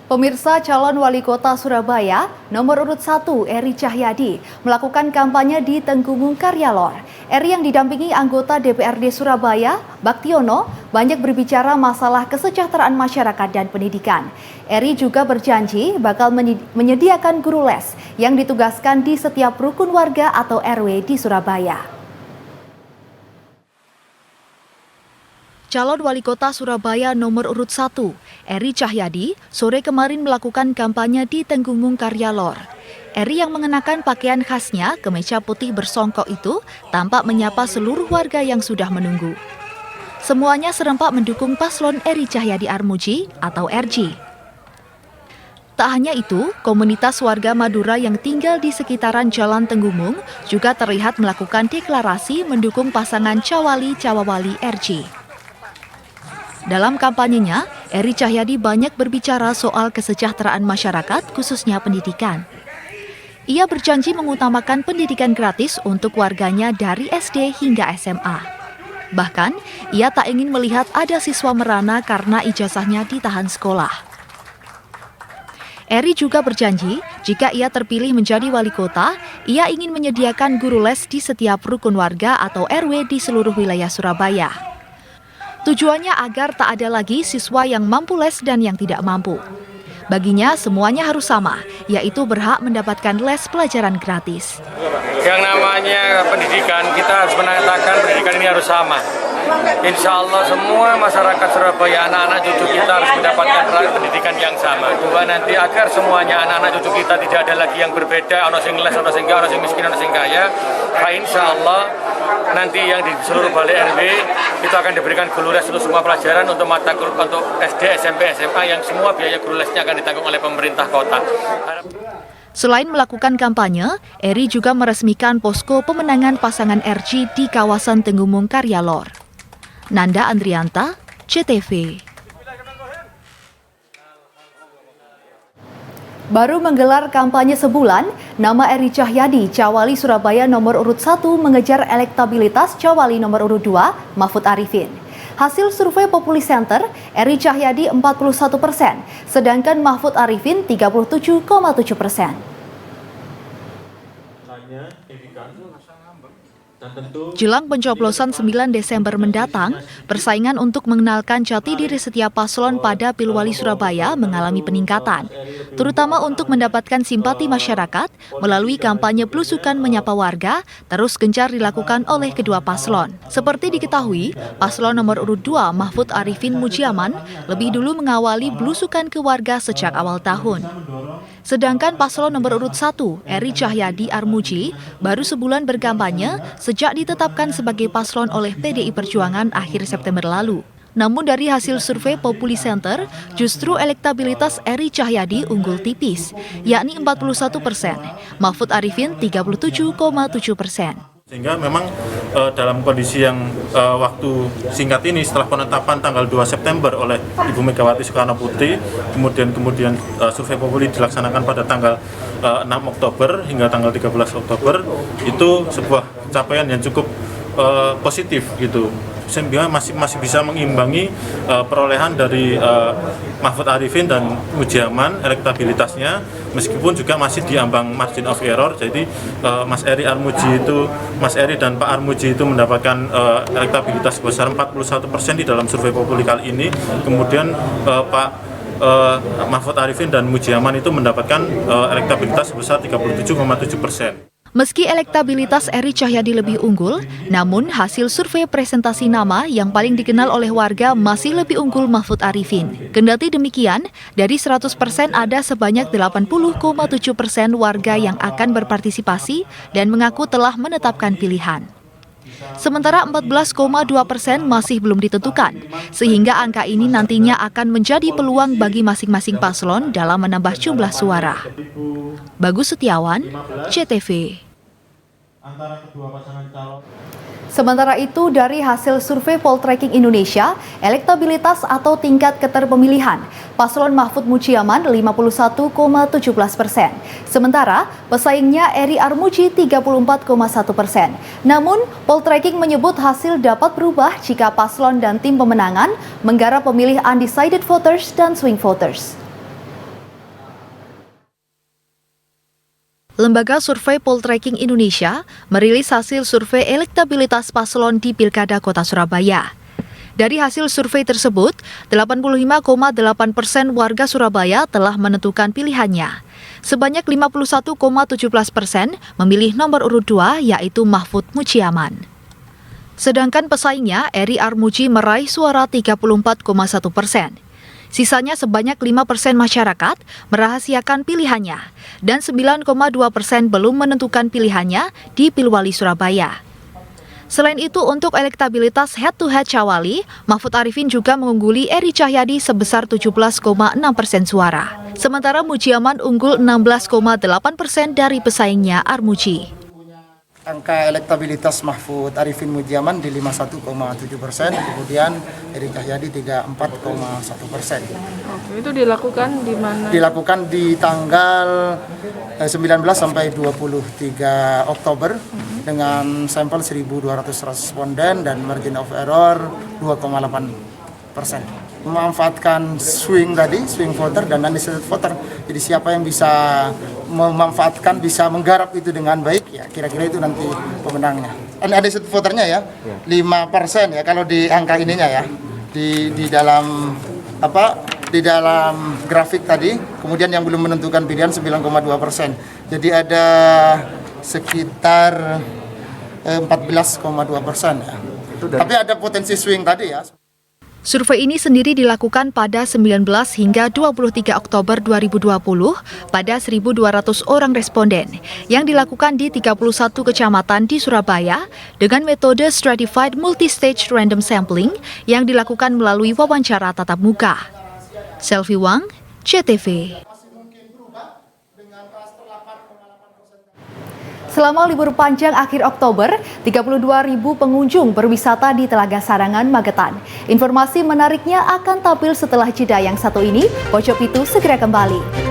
Pemirsa, calon wali kota Surabaya nomor urut 1 Eri Cahyadi melakukan kampanye di Tenggungung Karya Lor. Eri yang didampingi anggota DPRD Surabaya, Baktiono, banyak berbicara masalah kesejahteraan masyarakat dan pendidikan. Eri juga berjanji bakal menyediakan guru les yang ditugaskan di setiap rukun warga atau RW di Surabaya. Calon wali kota Surabaya nomor urut 1, Eri Cahyadi, sore kemarin melakukan kampanye di Tenggungung Karya Lor. Eri yang mengenakan pakaian khasnya, kemeja putih bersongkok itu, tampak menyapa seluruh warga yang sudah menunggu. Semuanya serempak mendukung paslon Eri Cahyadi Armuji atau RJ. Tak hanya itu, komunitas warga Madura yang tinggal di sekitaran Jalan Tenggungung juga terlihat melakukan deklarasi mendukung pasangan Cawali-Cawawali RJ. Dalam kampanyenya, Eri Cahyadi banyak berbicara soal kesejahteraan masyarakat, khususnya pendidikan. Ia berjanji mengutamakan pendidikan gratis untuk warganya dari SD hingga SMA. Bahkan, ia tak ingin melihat ada siswa merana karena ijazahnya ditahan sekolah. Eri juga berjanji, jika ia terpilih menjadi wali kota, ia ingin menyediakan guru les di setiap rukun warga atau RW di seluruh wilayah Surabaya. Tujuannya agar tak ada lagi siswa yang mampu les dan yang tidak mampu. Baginya semuanya harus sama, yaitu berhak mendapatkan les pelajaran gratis. Yang namanya pendidikan, kita harus menatakan pendidikan ini harus sama. Insya Allah semua masyarakat Surabaya, anak-anak cucu kita harus mendapatkan pendidikan yang sama. Dua nanti agar semuanya anak-anak cucu kita tidak ada lagi yang berbeda, ono sing les, ono sing enggak, ono sing miskin, ono sing kaya. Insya Allah nanti yang di seluruh Balai RW itu akan diberikan guru les untuk semua pelajaran untuk mata kuliah untuk SD, SMP, SMA yang semua biaya guru lesnya akan ditanggung oleh pemerintah kota. Selain melakukan kampanye, Eri juga meresmikan posko pemenangan pasangan RJ di kawasan Tenggungung Karya Lor. Nanda Andrianta, CTV. Baru menggelar kampanye sebulan, nama Eri Cahyadi, Cawali Surabaya nomor urut 1 mengejar elektabilitas Cawali nomor urut 2, Mahfud Arifin. Hasil survei Populi Center, Eri Cahyadi 41%, sedangkan Mahfud Arifin 37,7%. Jelang pencoblosan 9 Desember mendatang, persaingan untuk mengenalkan jati diri setiap paslon pada Pilwali Surabaya mengalami peningkatan, terutama untuk mendapatkan simpati masyarakat melalui kampanye belusukan menyapa warga terus gencar dilakukan oleh kedua paslon. Seperti diketahui, paslon nomor urut 2 Mahfud Arifin Mujiaman lebih dulu mengawali belusukan ke warga sejak awal tahun. Sedangkan paslon nomor urut 1, Eri Cahyadi Armuji, baru sebulan berkampanye sejak ditetapkan sebagai paslon oleh PDI Perjuangan akhir September lalu. Namun dari hasil survei Populi Center, justru elektabilitas Eri Cahyadi unggul tipis, yakni 41%, Mahfud Arifin 37,7%. Sehingga memang dalam kondisi yang waktu singkat ini setelah penetapan tanggal 2 September oleh Ibu Megawati Soekarno Putri, kemudian survei Populi dilaksanakan pada tanggal 6 Oktober hingga tanggal 13 Oktober, itu sebuah capaian yang cukup positif gitu. Sehingga masih bisa mengimbangi perolehan dari Mahfud Arifin dan Mujiaman elektabilitasnya, meskipun juga masih di ambang margin of error. Jadi Mas Eri dan Pak Armuji itu mendapatkan elektabilitas sebesar 41% di dalam survei Populi kali ini. Kemudian Pak Mahfud Arifin dan Mujiaman itu mendapatkan elektabilitas sebesar 37,7%. Meski elektabilitas Eri Cahyadi lebih unggul, namun hasil survei presentasi nama yang paling dikenal oleh warga masih lebih unggul Mahfud Arifin. Kendati demikian, dari 100% ada sebanyak 80,7% warga yang akan berpartisipasi dan mengaku telah menetapkan pilihan. Sementara 14,2% masih belum ditentukan, sehingga angka ini nantinya akan menjadi peluang bagi masing-masing paslon dalam menambah jumlah suara. Bagus Setiawan, CTV. Sementara itu, dari hasil survei Poltreking Indonesia, elektabilitas atau tingkat keterpemilihan, paslon Mahfud Mujiaman 51,17%. Sementara, pesaingnya Eri Armuji 34,1%. Namun, Poltreking menyebut hasil dapat berubah jika paslon dan tim pemenangan menggarap pemilih undecided voters dan swing voters. Lembaga Survei Poltreking Indonesia merilis hasil survei elektabilitas paslon di Pilkada Kota Surabaya. Dari hasil survei tersebut, 85,8% warga Surabaya telah menentukan pilihannya. Sebanyak 51,17% memilih nomor urut 2, yaitu Mahfud Mujiaman. Sedangkan pesaingnya, Eri Armuji meraih suara 34,1%. Sisanya sebanyak 5% masyarakat merahasiakan pilihannya dan 9,2% belum menentukan pilihannya di Pilwali Surabaya. Selain itu, untuk elektabilitas head-to-head Cawali, Mahfud Arifin juga mengungguli Eri Cahyadi sebesar 17,6% suara. Sementara Mujiaman unggul 16,8% dari pesaingnya Armuji. Angka elektabilitas Mahfud Arifin Mujiaman di 51,7%, kemudian Eri Cahyadi 34,1%. Oke, itu dilakukan di mana? Dilakukan di tanggal 19 sampai 23 Oktober dengan sampel 1.200 responden dan margin of error 2,8%. Memanfaatkan swing voter dan undecided voter. Jadi siapa yang bisa memanfaatkan, bisa menggarap itu dengan baik, ya kira-kira itu nanti pemenangnya. Undecided voternya ya, 5% ya kalau di angka ininya ya, di dalam grafik tadi. Kemudian yang belum menentukan pilihan 9,2%. Jadi ada sekitar 14,2% ya. Tapi ada potensi swing tadi ya. Survei ini sendiri dilakukan pada 19 hingga 23 Oktober 2020 pada 1.200 orang responden yang dilakukan di 31 kecamatan di Surabaya dengan metode stratified multi-stage random sampling yang dilakukan melalui wawancara tatap muka. Selvi Wang, CTV. Selama libur panjang akhir Oktober, 32.000 pengunjung berwisata di Telaga Sarangan, Magetan. Informasi menariknya akan tampil setelah jeda yang satu ini. Pojok Pitu segera kembali.